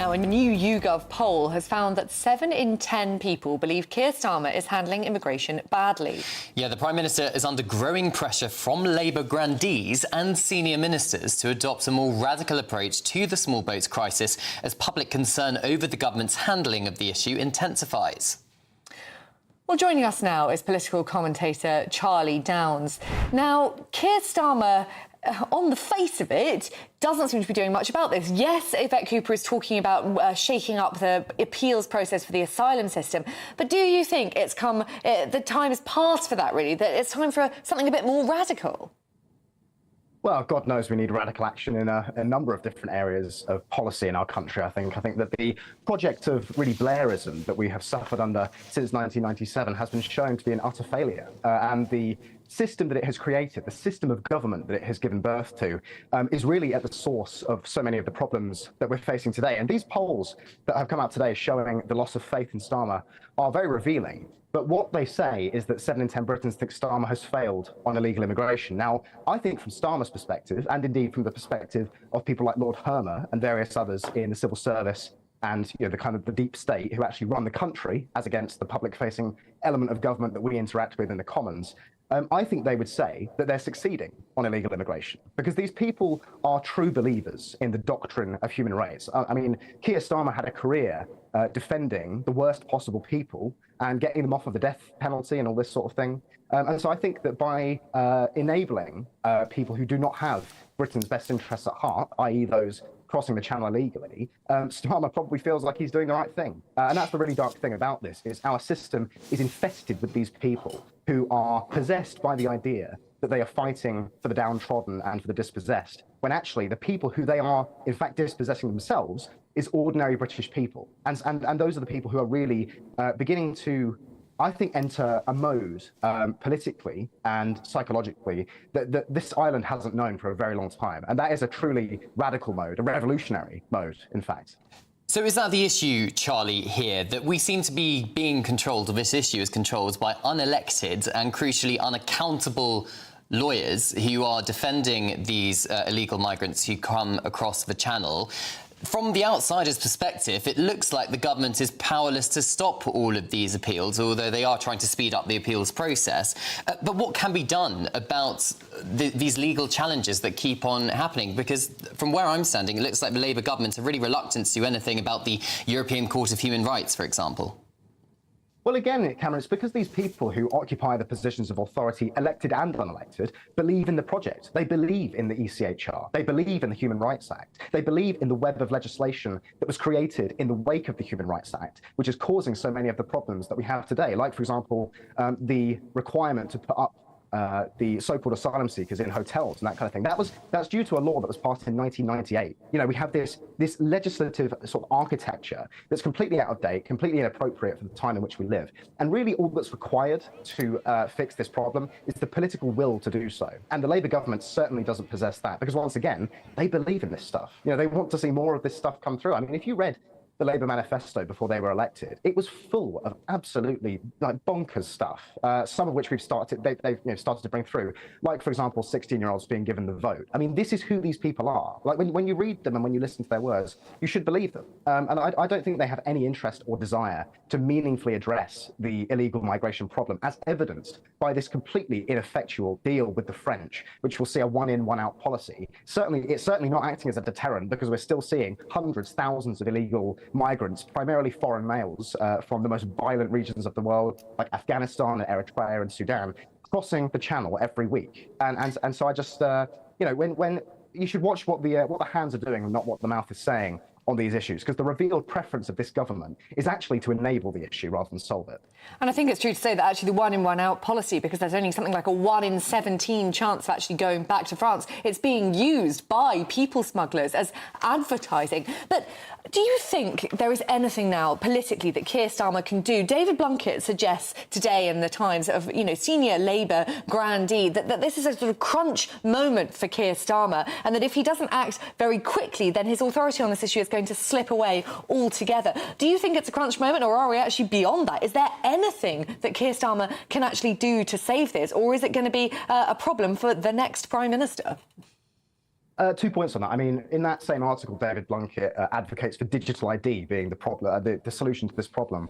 Now, a new YouGov poll has found that 7 in 10 people believe Keir Starmer is handling immigration badly. Yeah, the Prime Minister is under growing pressure from Labour grandees and senior ministers to adopt a more radical approach to the small boats crisis as public concern over the government's handling of the issue intensifies. Well, joining us now is political commentator Charlie Downs. Now, Keir Starmer, on the face of it, doesn't seem to be doing much about this. Yes, Yvette Cooper is talking about shaking up the appeals process for the asylum system, but do you think it's come, the time has passed for that, really, that it's time for something a bit more radical? Well, God knows we need radical action in a number of different areas of policy in our country, I think. I think that the project of really Blairism that we have suffered under since 1997 has been shown to be an utter failure. And the system that it has created, the system of government that it has given birth to, is really at the source of so many of the problems that we're facing today. And these polls that have come out today showing the loss of faith in Starmer are very revealing. But what they say is that 7 in 10 Britons think Starmer has failed on illegal immigration. Now, I think from Starmer's perspective, and indeed from the perspective of people like Lord Hermer and various others in the civil service and the kind of the deep state who actually run the country, as against the public-facing element of government that we interact with in the Commons, I think they would say that they're succeeding on illegal immigration because these people are true believers in the doctrine of human rights. I mean, Keir Starmer had a career defending the worst possible people and getting them off of the death penalty and all this sort of thing. And so I think that by enabling people who do not have Britain's best interests at heart, i.e. those crossing the channel illegally, Starmer probably feels like he's doing the right thing. And that's the really dark thing about this, is our system is infested with these people who are possessed by the idea that they are fighting for the downtrodden and for the dispossessed, when actually the people who they are, in fact, dispossessing themselves is ordinary British people. And those are the people who are really beginning to, I think, enter a mode politically and psychologically that this island hasn't known for a very long time. And that is a truly radical mode, a revolutionary mode, in fact. So is that the issue, Charlie, here, that we seem to be being controlled, or this issue is controlled by unelected and, crucially, unaccountable lawyers who are defending these illegal migrants who come across the channel? From the outsider's perspective, it looks like the government is powerless to stop all of these appeals, although they are trying to speed up the appeals process. But what can be done about these legal challenges that keep on happening? Because from where I'm standing, it looks like the Labour government are really reluctant to do anything about the European Court of Human Rights, for example. Well, again, Cameron, it's because these people who occupy the positions of authority, elected and unelected, believe in the project. They believe in the ECHR. They believe in the Human Rights Act. They believe in the web of legislation that was created in the wake of the Human Rights Act, which is causing so many of the problems that we have today. Like, for example, the requirement to put up the so-called asylum seekers in hotels and that kind of thing. That's due to a law that was passed in 1998. We have this legislative sort of architecture that's completely out of date, completely inappropriate for the time in which we live. And really all that's required to fix this problem is the political will to do so. And the Labour government certainly doesn't possess that because, once again, they believe in this stuff. They want to see more of this stuff come through. I mean, if you read the Labour manifesto before they were elected, it was full of absolutely bonkers stuff, some of which they've started to bring through, like, for example, 16-year-olds being given the vote. I mean, this is who these people are. Like, when you read them and when you listen to their words, you should believe them. And I don't think they have any interest or desire to meaningfully address the illegal migration problem, as evidenced by this completely ineffectual deal with the French, which will see a one-in, one-out policy. It's certainly not acting as a deterrent, because we're still seeing hundreds, thousands of illegal migrants, primarily foreign males, from the most violent regions of the world, like Afghanistan and Eritrea and Sudan, crossing the channel every week. And so I just, when you should watch what the hands are doing and not what the mouth is saying on these issues, because the revealed preference of this government is actually to enable the issue rather than solve it. And I think it's true to say that actually the one-in, one-out policy, because there's only something like a 1 in 17 chance of actually going back to France, it's being used by people smugglers as advertising. But do you think there is anything now politically that Keir Starmer can do? David Blunkett suggests today in the Times of, senior Labour grandee that this is a sort of crunch moment for Keir Starmer, and that if he doesn't act very quickly, then his authority on this issue is going to slip away altogether. Do you think it's a crunch moment, or are we actually beyond that? Is there anything that Keir Starmer can actually do to save this, or is it going to be a problem for the next Prime Minister? 2 points on that. I mean, in that same article, David Blunkett advocates for digital ID being the problem, the solution to this problem.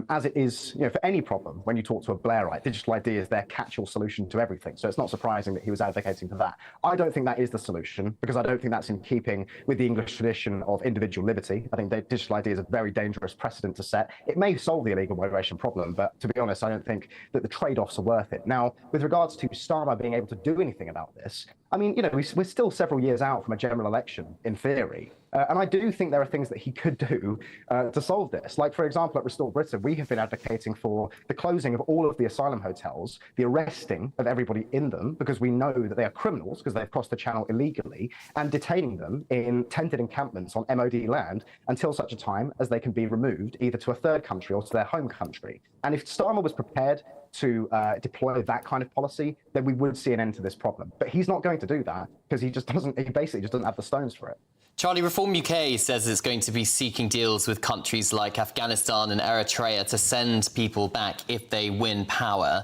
As it is, for any problem, when you talk to a Blairite, digital ID is their catch-all solution to everything. So it's not surprising that he was advocating for that. I don't think that is the solution, because I don't think that's in keeping with the English tradition of individual liberty. I think that digital ID is a very dangerous precedent to set. It may solve the illegal migration problem, but to be honest, I don't think that the trade-offs are worth it. Now, with regards to Starmer being able to do anything about this, I mean, we're still several years out from a general election, in theory. And I do think there are things that he could do to solve this. Like, for example, at Restore Britain, we have been advocating for the closing of all of the asylum hotels, the arresting of everybody in them, because we know that they are criminals because they've crossed the channel illegally, and detaining them in tented encampments on MOD land until such a time as they can be removed either to a third country or to their home country. And if Starmer was prepared to deploy that kind of policy, then we would see an end to this problem. But he's not going to do that because he basically just doesn't have the stones for it. Charlie, Reform UK says it's going to be seeking deals with countries like Afghanistan and Eritrea to send people back if they win power.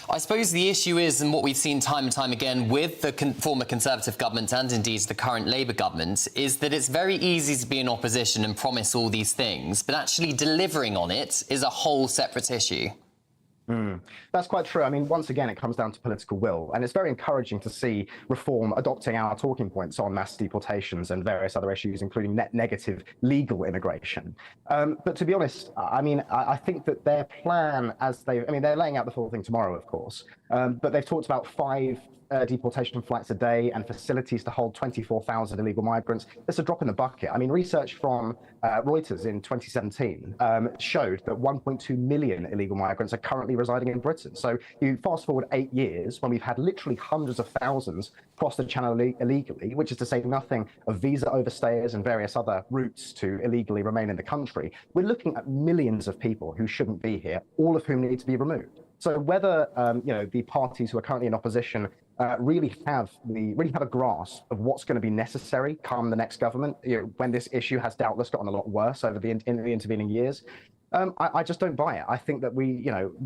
I suppose the issue is, and what we've seen time and time again with the former Conservative government and indeed the current Labour government, is that it's very easy to be in opposition and promise all these things, but actually delivering on it is a whole separate issue. That's quite true. I mean, once again, it comes down to political will, and it's very encouraging to see Reform adopting our talking points on mass deportations and various other issues, including net negative legal immigration. But to be honest, I mean, I think that their plan, they're laying out the full thing tomorrow, of course, but they've talked about 5 deportation flights a day and facilities to hold 24,000 illegal migrants. That's a drop in the bucket. I mean, research from Reuters in 2017 showed that 1.2 million illegal migrants are currently residing in Britain. So you fast forward 8 years when we've had literally hundreds of thousands cross the channel illegally, which is to say nothing of visa overstayers and various other routes to illegally remain in the country. We're looking at millions of people who shouldn't be here, all of whom need to be removed. So whether the parties who are currently in opposition really have a grasp of what's going to be necessary come the next government, when this issue has doubtless gotten a lot worse over the intervening years. I just don't buy it. I think that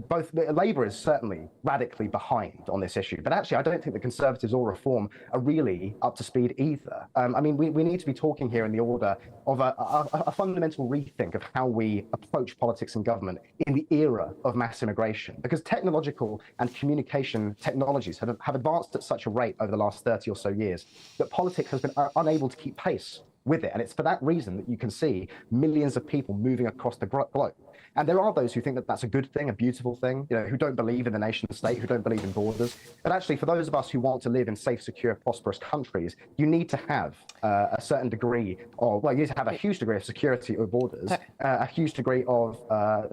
both Labour is certainly radically behind on this issue, but actually I don't think the Conservatives or Reform are really up to speed either. I mean, we need to be talking here in the order of a fundamental rethink of how we approach politics and government in the era of mass immigration, because technological and communication technologies have advanced at such a rate over the last 30 or so years that politics has been unable to keep pace with it. And it's for that reason that you can see millions of people moving across the globe. And there are those who think that that's a good thing, a beautiful thing, who don't believe in the nation state, who don't believe in borders. But actually, for those of us who want to live in safe, secure, prosperous countries, you need to have a certain degree of, you need to have a huge degree of security of borders, a huge degree of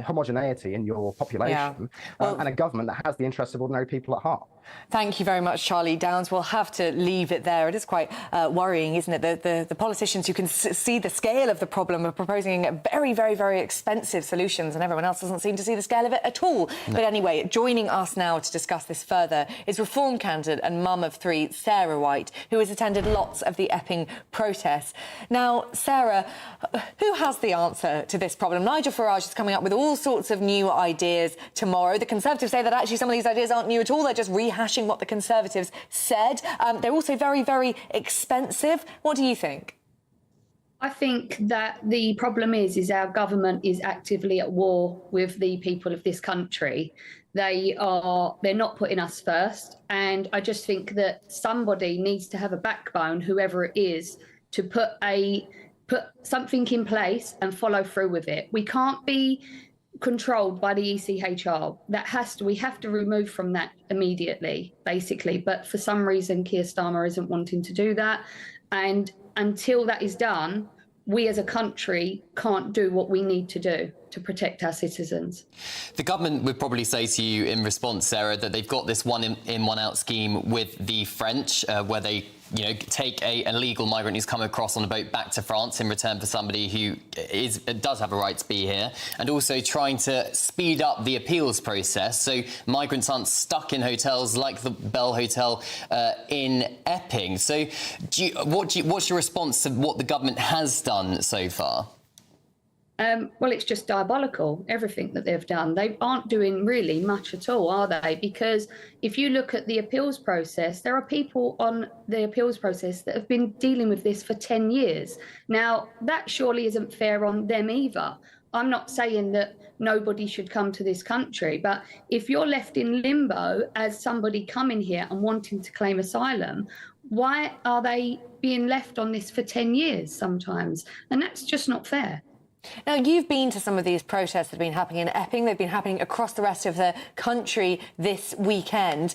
homogeneity in your population, and a government that has the interests of ordinary people at heart. Thank you very much, Charlie Downs. We'll have to leave it there. It is quite worrying, isn't it? The politicians who can see the scale of the problem are proposing very, very, very expensive solutions, and everyone else doesn't seem to see the scale of it at all. No. But anyway, joining us now to discuss this further is Reform candidate and mum of 3, Sarah White, who has attended lots of the Epping protests. Now, Sarah, who has the answer to this problem? Nigel Farage is coming up with all sorts of new ideas tomorrow. The Conservatives say that actually some of these ideas aren't new at all. They're just rehashing what the Conservatives said. They're also very, very expensive. What do you think? I think that the problem is our government is actively at war with the people of this country. They're not putting us first. And I just think that somebody needs to have a backbone, whoever it is, to put something in place and follow through with it. We can't be controlled by the ECHR. We have to remove from that immediately, basically. But for some reason, Keir Starmer isn't wanting to do that. And until that is done, we as a country can't do what we need to do to protect our citizens. The government would probably say to you in response, Sarah, that they've got this one in, one out scheme with the French, where they take an illegal migrant who's come across on a boat back to France in return for somebody who does have a right to be here, and also trying to speed up the appeals process so migrants aren't stuck in hotels like the Bell Hotel in Epping. So what's your response to what the government has done so far? Well, it's just diabolical, everything that they've done. They aren't doing really much at all, are they? Because if you look at the appeals process, there are people on the appeals process that have been dealing with this for 10 years. Now, that surely isn't fair on them either. I'm not saying that nobody should come to this country, but if you're left in limbo as somebody coming here and wanting to claim asylum, why are they being left on this for 10 years sometimes? And that's just not fair. Now, you've been to some of these protests that have been happening in Epping. They've been happening across the rest of the country this weekend.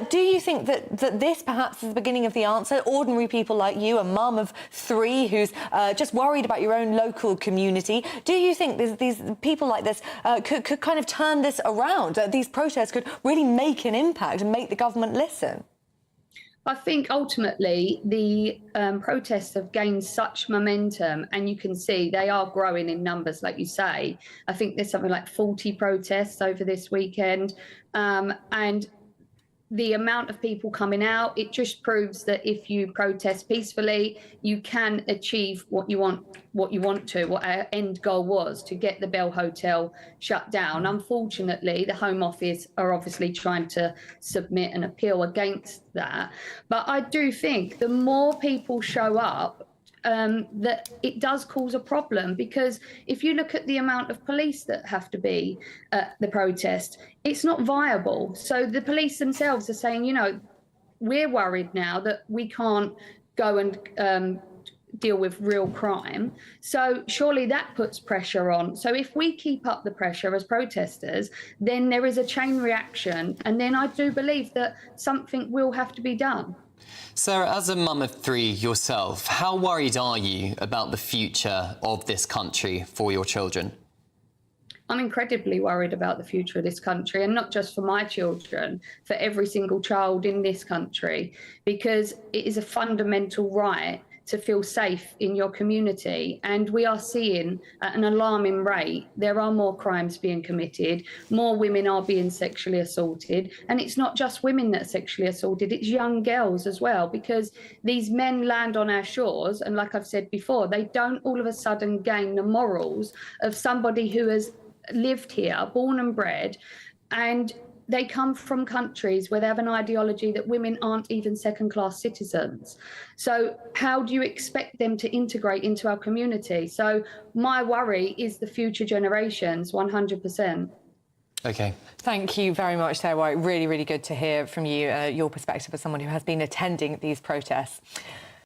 Do you think that this perhaps is the beginning of the answer? Ordinary people like you, a mum of 3 who's just worried about your own local community. Do you think these people like this could kind of turn this around? These protests could really make an impact and make the government listen? I think ultimately the protests have gained such momentum, and you can see they are growing in numbers, like you say. I think there's something like 40 protests over this weekend, and the amount of people coming out, it just proves that if you protest peacefully, you can achieve what you want to, what our end goal was, to get the Bell Hotel shut down. Unfortunately, the Home Office are obviously trying to submit an appeal against that. But I do think the more people show up, that it does cause a problem, because if you look at the amount of police that have to be at the protest, it's not viable. So the police themselves are saying, you know, we're worried now that we can't go and deal with real crime. So surely that puts pressure on. So if we keep up the pressure as protesters, then there is a chain reaction. And then I do believe that something will have to be done. Sarah, as a mum of 3 yourself, how worried are you about the future of this country for your children? I'm incredibly worried about the future of this country, and not just for my children, for every single child in this country, because it is a fundamental right to feel safe in your community. And we are seeing at an alarming rate, there are more crimes being committed, more women are being sexually assaulted. And it's not just women that are sexually assaulted, it's young girls as well, because these men land on our shores. And like I've said before, they don't all of a sudden gain the morals of somebody who has lived here, born and bred, and they come from countries where they have an ideology that women aren't even second-class citizens. So how do you expect them to integrate into our community? So my worry is the future generations, 100%. OK. Thank you very much, Sarah White. Really, really good to hear from you, your perspective as someone who has been attending these protests.